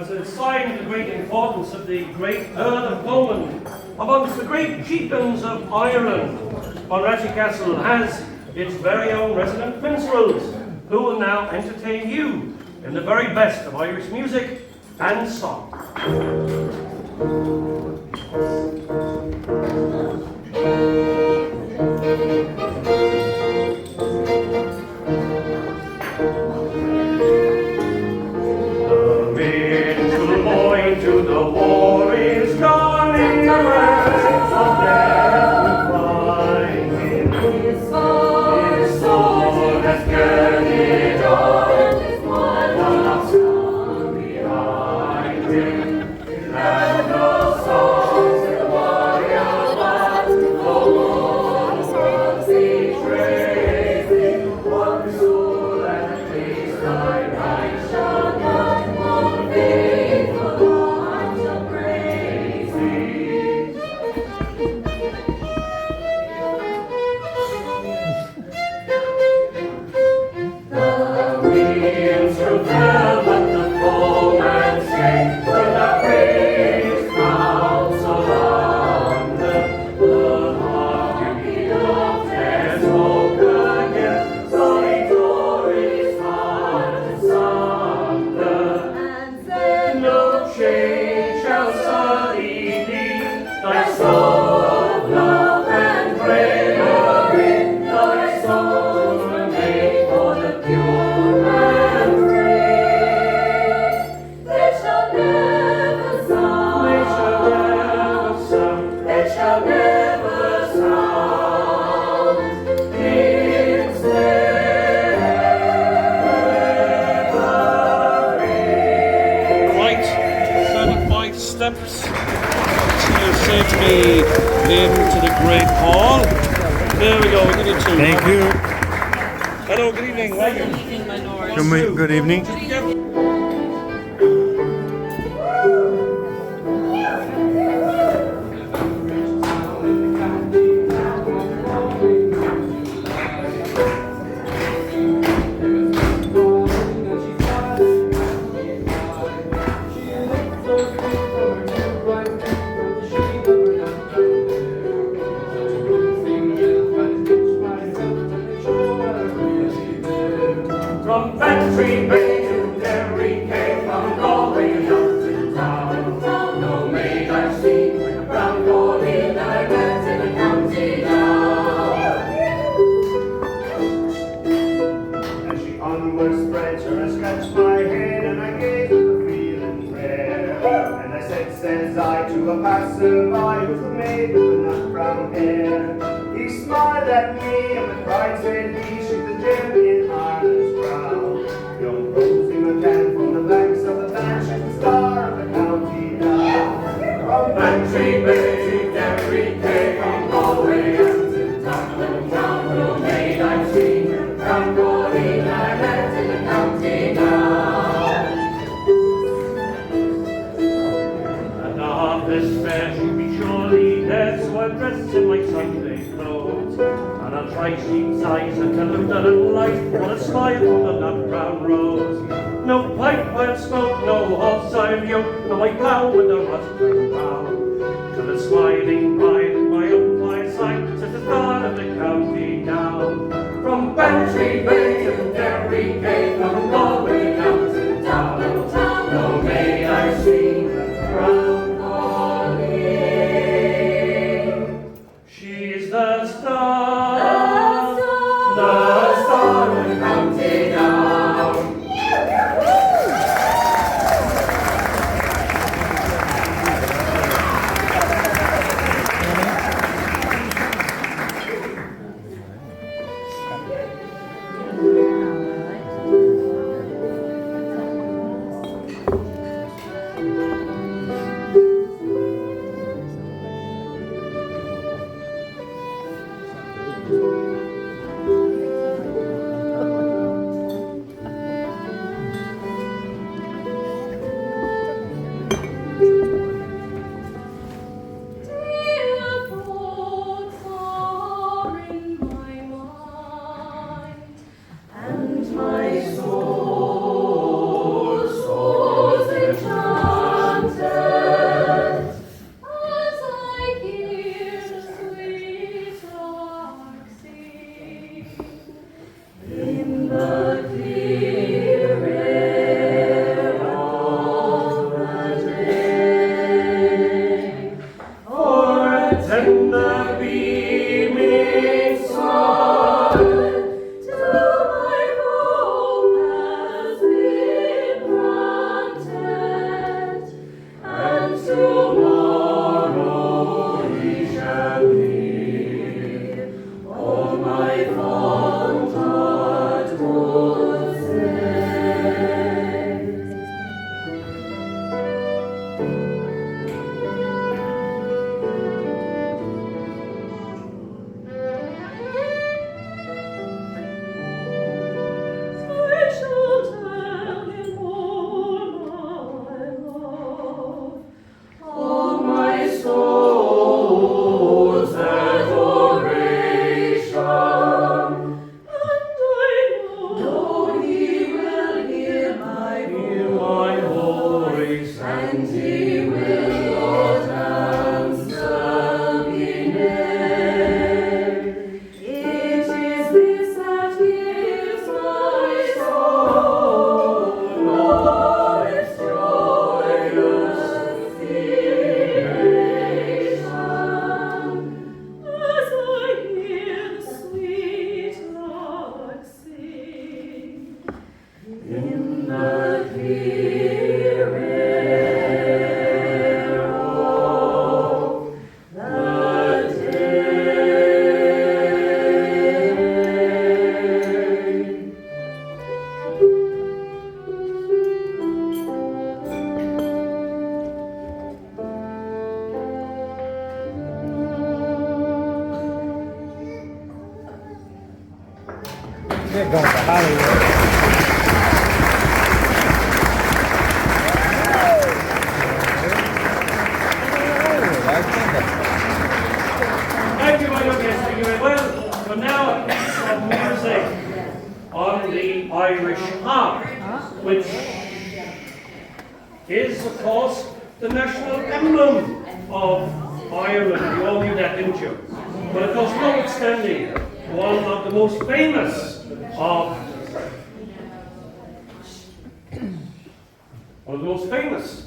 as a sign of the great importance of the great Earl of Thomond amongst the great chieftains of Ireland. Bunratty Castle has its very own resident minstrels, who will now entertain you in the very best of Irish music and song. The minstrel boy to the war is gone in the ranks of death to find him. His sword has girded on, one of song behind him. And the songs of the warrior band, the war betrays him. One soul at least thy right shall not more faithful heart shall praise thee. The minstrel fell, but the foeman slain, could not raise counsel under. The hearty of death spoke again, solitary heart asunder. And said, No change shall sully thee, thy soul of love and bravery, thy soul were made for the pure and free. they shall never sound, They shall never sound, they shall never sound in slavery. Right, 35 steps to send me into the great hall. There we go, we'll give you two. Thank you. Hello, good evening. Welcome. Good evening. From Banquet Bay to Derry came from Galway down to town. No maid I've seen with a brown Pauline I met in the county down. As she onward spread her, I scratched my head and I gave her a feeling rare. And I says I to a passer-by who's a maid with a nut brown hair. He smiled at me and with pride said he, she's the gem in Ireland's crown. Young Rosie McCann from the banks of the Bank, she's the star of the county now. From Bantry Bay to Derry came, from Galway and to town, no maid I've seen, from Pauline I met in the county now. And of this fair she'll be surely there, so I'll dress in my Sunday clothes. And I'll try sheep's eyes and tell them that in life what a smile from the nut brown rose. No pipe I'll smoke, no horse I'll yoke, no I plough with the rustling bow. To the smiling bride at my own fireside, says the star of the county down. From Bantry Bay to Derry came, from Galway down to town, no maid I've seen brown Pauline. She's the star, the star of the county down. and He will Lord answer me ne'er. It is this that gives my soul all its joyous elation, as I hear the sweetheart sing in the clear air of the day. Thank you, my young guests. Thank you very well. So now a piece of music on the Irish harp, which is, of course, the national emblem of Ireland. You all knew that, didn't you? But of course, notwithstanding, one of the most famous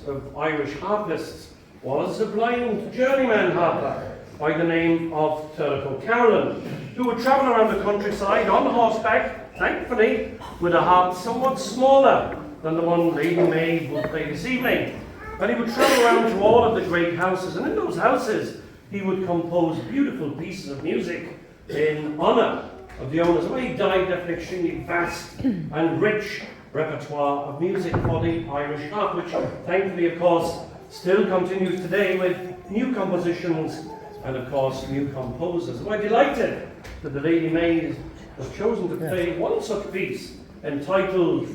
of Irish harpists was a blind journeyman harper by the name of Turco Carolan, who would travel around the countryside on horseback, thankfully, with a harp somewhat smaller than the one Lady May will play this evening. And he would travel around to all of the great houses, and in those houses he would compose beautiful pieces of music in honour of the owners. When he died, left an extremely vast and rich repertoire of music for the Irish harp, which thankfully, of course, still continues today with new compositions and, of course, new composers. We're delighted that the Lady May has chosen to play one such piece entitled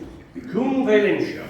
Cum Valentia.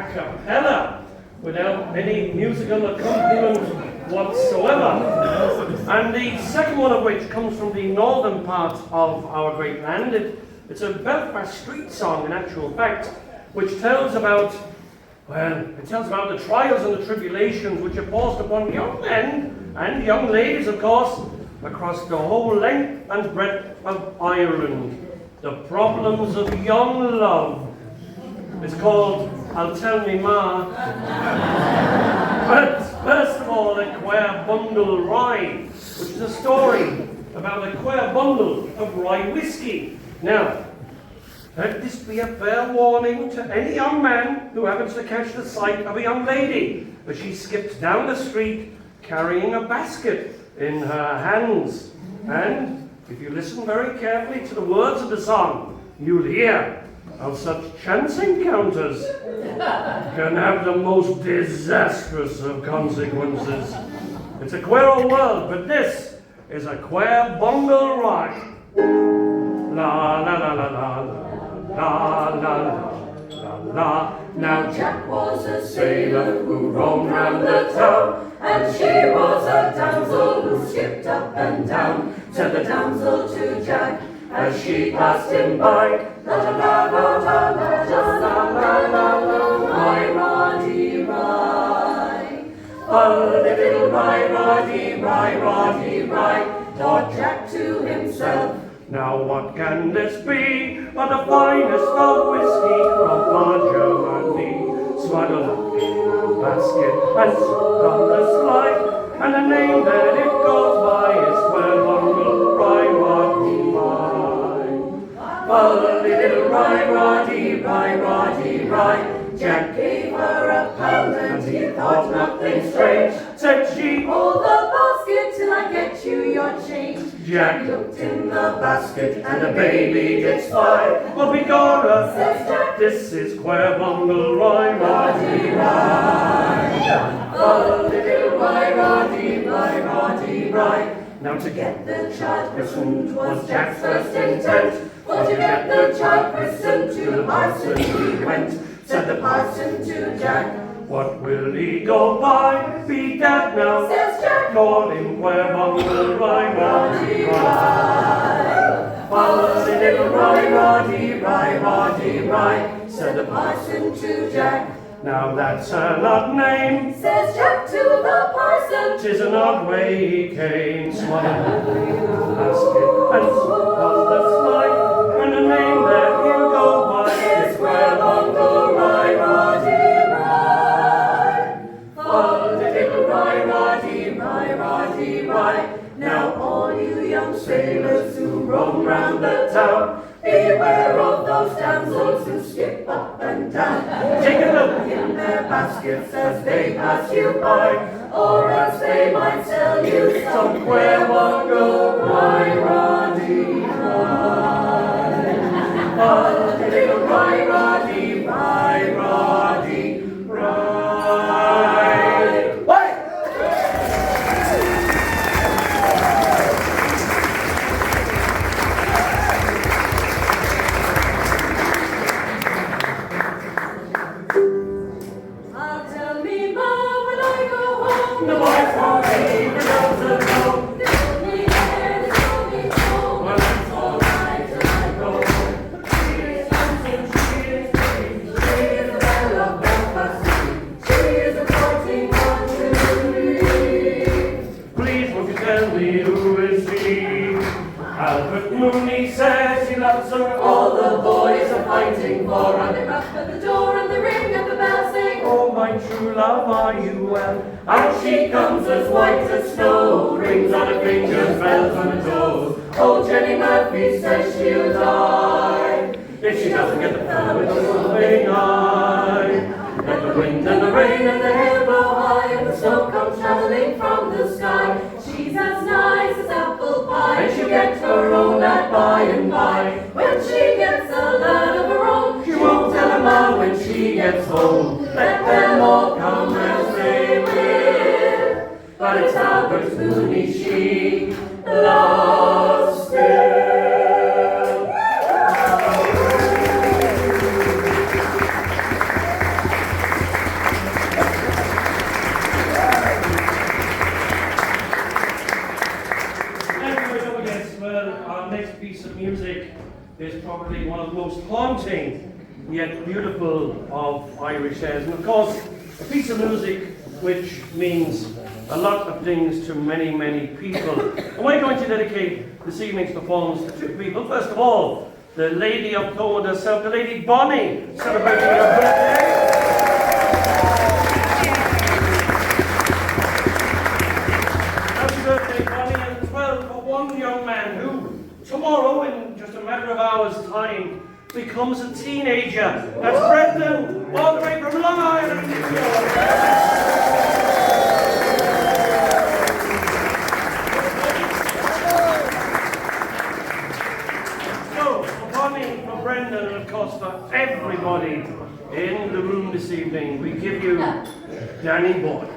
a cappella, without any musical accompaniment whatsoever. And the second one of which comes from the northern part of our great land. It's a Belfast street song, in actual fact, which tells about, the trials and the tribulations which are forced upon young men and young ladies, of course, across the whole length and breadth of Ireland. The problems of young love. It's called I'll Tell Me Ma. But first of all, a queer bundle rye, which is a story about a queer bundle of rye whiskey. Now, let this be a fair warning to any young man who happens to catch the sight of a young lady as she skips down the street carrying a basket in her hands. And if you listen very carefully to the words of the song, you'll hear how such chance encounters can have the most disastrous of consequences. It's a queer old world, but this is a queer bungle rye. La la la la la la la la la la. Now Jack was a sailor who roamed round the town, and she was a damsel who skipped up and down. Said the damsel to Jack as she passed him by, la la la la la la la la la la, rye, roddy, rye. A little rye, roddy, rye, roddy, rye, thought Jack to himself. Now what can this be but the finest of whiskey from Germany? Smuggled up in a basket and sold on the sly, and the name that it goes by is Queer Bungle Rye, Roddy, Rye. A little rye, roddy, rye, roddy, rye. Jack gave her a pound and he thought nothing strange. Said she, hold the basket till I get you your change. Jack Looked in the basket and the baby did spy. Well, begorra, says Jack, this is Queer Bungle Rye, roddy, rye. A little rye, roddy, rye, roddy, rye. Now to get The child christened was Jack's first intent, for to get the child christened to the parson he went. Said the parson to Jack, what will he go by? Be dead now. says Jack, Call him Queer Bungle Rye, roddy, Roddy, Rye. rye. A little rye, roddy, rye, roddy, rye. Said the parson to Jack, Now that's an odd name. says Jack to the parson. 'Tis an odd way he came, smiling the basket and on the slide, and the name that he'll go by Is is Queer Bungle Rye, roddy, rye. A little rye, roddy, rye, roddy, rye. Now all you young sailors who roam round the town, beware of those damsels who skip up and down. Take a look. In their baskets as they pass you by, or else they might sell you some queer bungle rye, roddy, rye. A little rye, roddy, rye, roddy, rye. Wait! I'll tell me Mom when I go home. The boys won't leave the girls alone. They told me there, they told me so. Well, it's All right till I go home. She is dancing, she is singing, she is the belle of Belfast City. She is a courting country. Please won't you tell me who is he? Albert Mooney says he loves her. All the boys are fighting for her. They rap at the door and they ring at the bell saying, Oh, my true love, are you well? out she comes as white as snow, rings on her fingers, bells on her toes. Old Jenny Murphy says she'll die If she doesn't get the fella with the roving eye. Let the wind and the rain and the hail blow high, and the snow comes traveling from the sky. She's as nice as apple pie, and she'll get her own lad by and by. When she gets a lad of her own, she won't tell her ma when she gets home. Let them all come as they will, but it's Albert Mooney she loves still. is probably one of the most haunting yet beautiful of Irish airs. And of course, a piece of music which means a lot of things to many, many people. And we're going to dedicate this evening's performance to two people. First of all, the Lady of Thomond herself, the Lady Bonnie, celebrating her birthday. Happy birthday, Bonnie, and 12 for one young man who, tomorrow, in just a matter of hours' time, becomes a teenager. That's Brendan, all the way from Long Island. Brendan, and of course for everybody in the room this evening, we give you Danny Boy.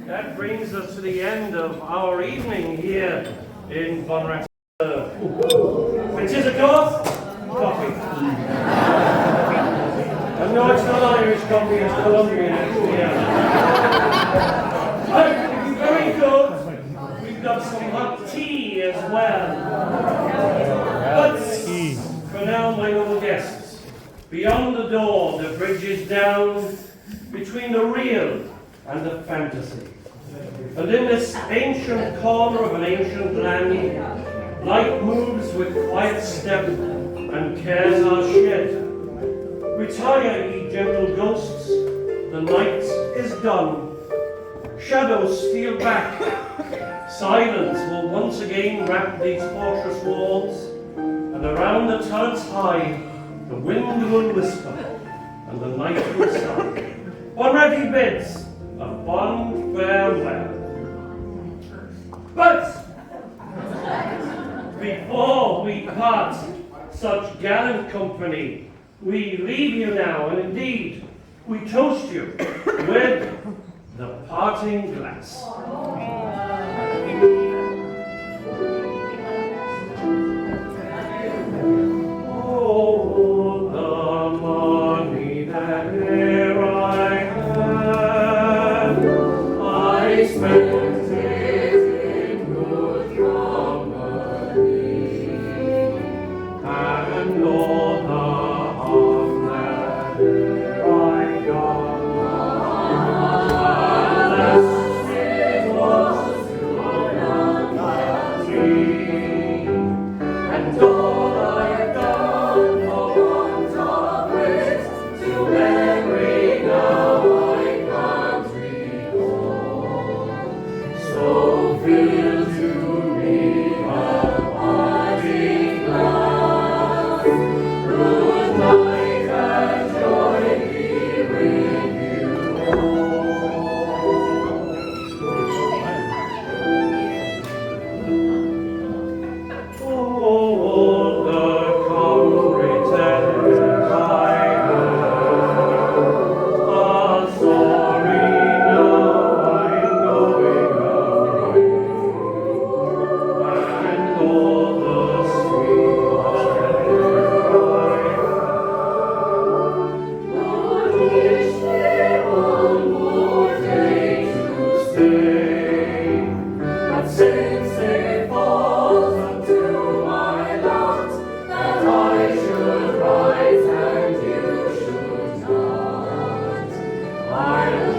That brings us to the end of our evening here in Bunratty. Which is, of course, coffee. And no, it's not Irish coffee, it's Colombian actually. Yeah. Very good. We've got some hot tea as well. But Beyond the door, the bridge is down between the real and the fantasy. And in this ancient corner of an ancient land, light moves with quiet step and cares are shed. Retire, ye gentle ghosts, the night is done. Shadows steal back. Silence will once again wrap these fortress walls, and around the turrets high, the wind will whisper, and the night will sigh. Bunratty bids a fond farewell. But before we part, such gallant company, we leave you now, and indeed, we toast you with the parting glass. Oh, the money that e'er I had, I spent it in good company, and all the harm that e'er I got, alas, it was to none free, and all I've done for want of wit, to memory now I can't recall. So fill to me a parting glass. Good night and joy be with you all. Oh, the comrades that I had are sorry now I'm going away, and all the sweethearts that I wish they one more day to stay, but since it falls unto my lot that I should rise and you should not, I'll